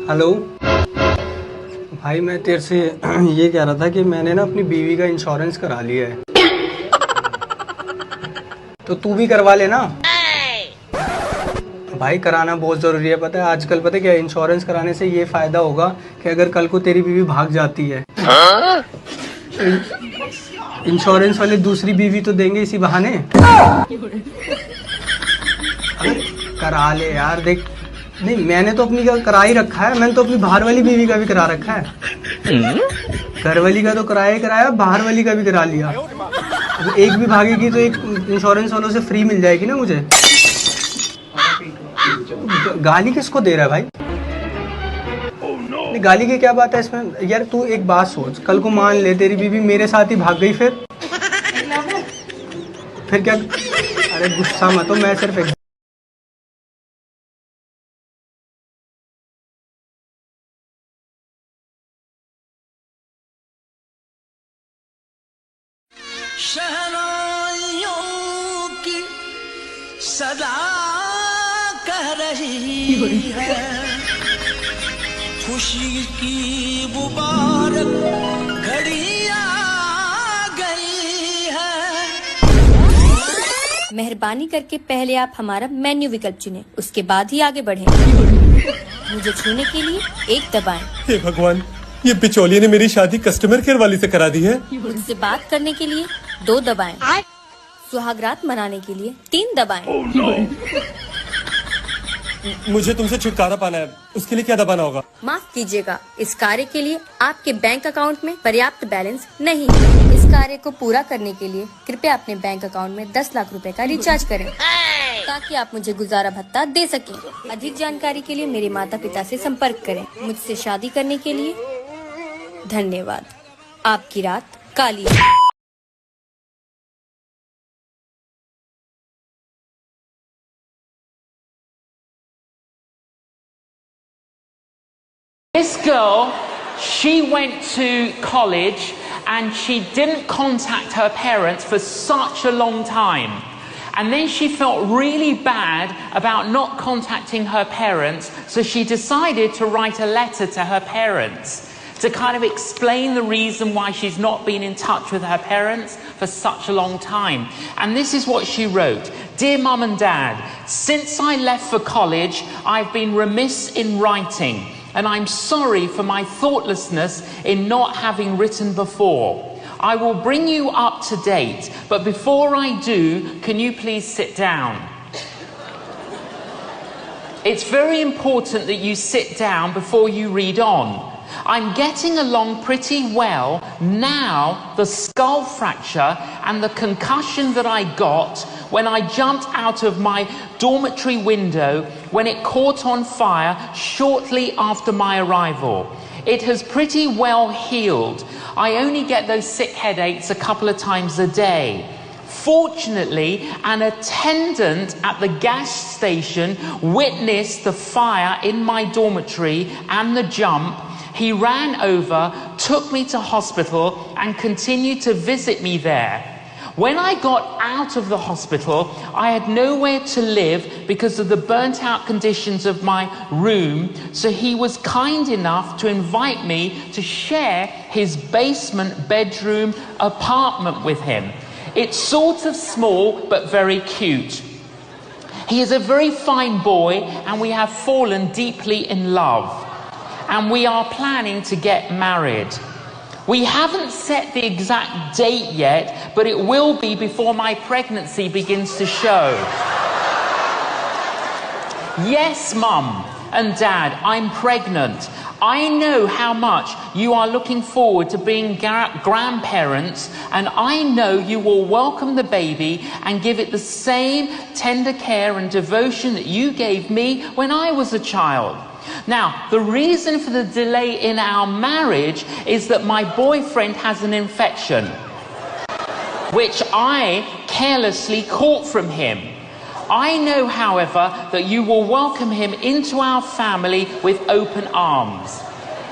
Hello भाई, मैं तेरे से ये कह रहा था कि मैंने ना अपनी बीवी का इंश्योरेंस करा लिया है, तो तू भी करवा लेना। भाई कराना बहुत ज़रूरी है, पता है आजकल, पता है क्या, इंश्योरेंस कराने से ये फ़ायदा होगा कि अगर कल को तेरी बीवी भाग जाती है, इंश्योरेंस वाले दूसरी बीवी तो देंगे इसी बहाने। अरे करा ले यार, देख, नहीं मैंने तो अपनी का करा ही रखा है, मैंने तो अपनी बाहर वाली बीवी का भी करा रखा है। घर वाली का तो कराया ही कराया, बाहर वाली का भी करा लिया। अब एक भी भागेगी तो एक इंश्योरेंस वालों से फ्री मिल जाएगी ना मुझे। गाली किसको दे रहा है भाई? नहीं, गाली की क्या बात है इसमें यार? तू एक बात सोच, कल को मान ले तेरी बीवी मेरे साथ ही भाग गई, फिर क्या? अरे गुस्सा मत हो, मैं सिर्फ शहनाइयों की सदा कह रही है, खुशी की मुबारक घड़ी आ गई है। मेहरबानी करके पहले आप हमारा मेन्यू विकल्प चुनें, उसके बाद ही आगे बढ़ें। मुझे छूने के लिए एक दबाएं। हे भगवान, ये बिचौलिए ने मेरी शादी कस्टमर केयर वाली से करा दी है। मुझसे बात करने के लिए 2 दबाएं। सुहागरात मनाने के लिए 3 दबाएं। मुझे तुमसे छुटकारा पाना है, उसके लिए क्या दबाना होगा? माफ कीजिएगा, इस कार्य के लिए आपके बैंक अकाउंट में पर्याप्त बैलेंस नहीं है। इस कार्य को पूरा करने के लिए कृपया अपने बैंक अकाउंट में 10 लाख रुपए का रिचार्ज करें, ताकि आप मुझे गुजारा भत्ता दे सकें। अधिक जानकारी के लिए मेरे माता पिता से संपर्क करें। मुझसे शादी करने के लिए धन्यवाद। आपकी रात काली है। This girl, she went to college and she didn't contact her parents for such a long time. And then she felt really bad about not contacting her parents, so she decided to write a letter to her parents to kind of explain the reason why she's not been in touch with her parents for such a long time. And this is what she wrote. Dear Mum and Dad, since I left for college, I've been remiss in writing, and I'm sorry for my thoughtlessness in not having written before. I will bring you up to date, but before I do, can you please sit down? It's very important that you sit down before you read on. I'm getting along pretty well now. The skull fracture and the concussion that I got when I jumped out of my dormitory window when it caught on fire shortly after my arrival. It has pretty well healed. I only get those sick headaches a couple of times a day. Fortunately, an attendant at the gas station witnessed the fire in my dormitory and the jump. He ran over, took me to hospital, and continued to visit me there. When I got out of the hospital, I had nowhere to live because of the burnt out conditions of my room, so he was kind enough to invite me to share his basement bedroom apartment with him. It's sort of small, but very cute. He is a very fine boy, and we have fallen deeply in love. And we are planning to get married. We haven't set the exact date yet, but it will be before my pregnancy begins to show. Yes, Mum and Dad, I'm pregnant. I know how much you are looking forward to being grandparents, and I know you will welcome the baby and give it the same tender care and devotion that you gave me when I was a child. Now, the reason for the delay in our marriage is that my boyfriend has an infection, which I carelessly caught from him. I know, however, that you will welcome him into our family with open arms.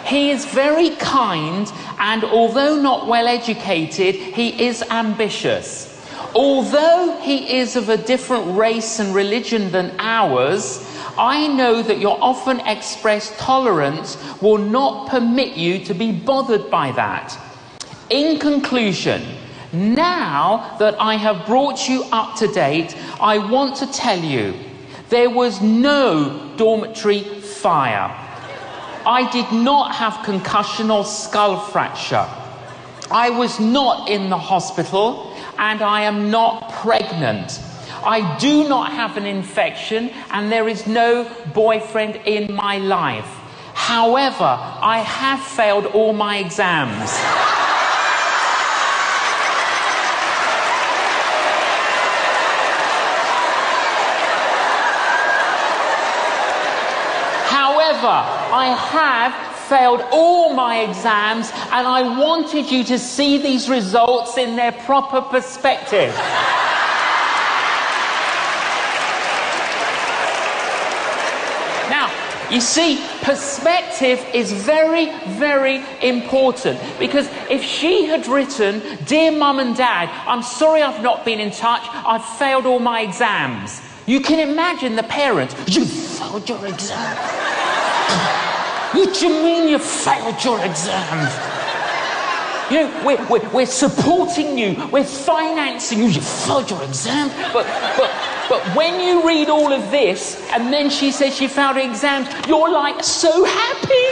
He is very kind, and although not well educated, he is ambitious. Although he is of a different race and religion than ours, I know that your often expressed tolerance will not permit you to be bothered by that. In conclusion, now that I have brought you up to date, I want to tell you there was no dormitory fire. I did not have concussion or skull fracture. I was not in the hospital, and I am not pregnant. I do not have an infection, and there is no boyfriend in my life. However, I have failed all my exams. I have failed all my exams, and I wanted you to see these results in their proper perspective. Now, you see, perspective is very, very important, because if she had written, "Dear Mum and Dad, I'm sorry I've not been in touch, I've failed all my exams," you can imagine the parents, "You failed your exam? What do you mean you failed your exams? You know, we're supporting you, we're financing you, you failed your exam." But when you read all of this, and then she says she failed her exams, you're like so happy.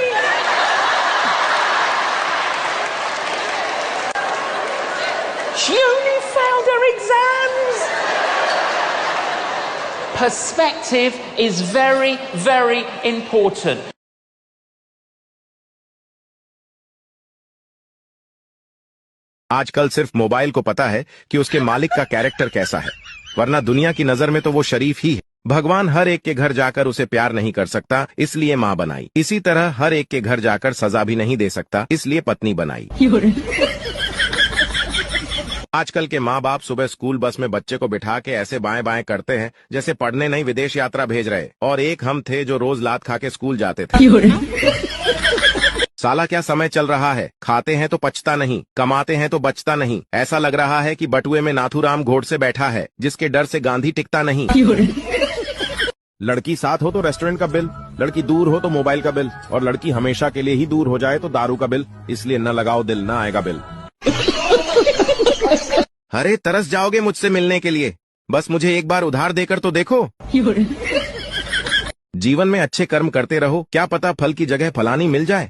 She only failed her exams. Perspective is very, very important. आजकल सिर्फ mobile को पता है कि उसके मालिक का character कैसा है, वरना दुनिया की नजर में तो वो शरीफ ही है। भगवान हर एक के घर जाकर उसे प्यार नहीं कर सकता, इसलिए माँ बनाई। इसी तरह हर एक के घर जाकर सजा भी नहीं दे सकता, इसलिए पत्नी बनाई। आजकल के माँ बाप सुबह स्कूल बस में बच्चे को बिठा के ऐसे बाएं बाएं करते हैं जैसे पढ़ने नहीं विदेश यात्रा भेज रहे। और एक हम थे जो रोज लात खा के स्कूल जाते थे। साला क्या समय चल रहा है, खाते हैं तो पचता नहीं, कमाते हैं तो बचता नहीं। ऐसा लग रहा है कि बटुए में नाथूराम घोड़ से बैठा है, जिसके डर से गांधी टिकता नहीं। लड़की साथ हो तो रेस्टोरेंट का बिल, लड़की दूर हो तो मोबाइल का बिल, और लड़की हमेशा के लिए ही दूर हो जाए तो दारू का बिल। इसलिए न लगाओ दिल, न आएगा बिल। अरे तरस जाओगे मुझसे मिलने के लिए, बस मुझे एक बार उधार देकर तो देखो। जीवन में अच्छे कर्म करते रहो, क्या पता फल की जगह फलानी मिल जाए।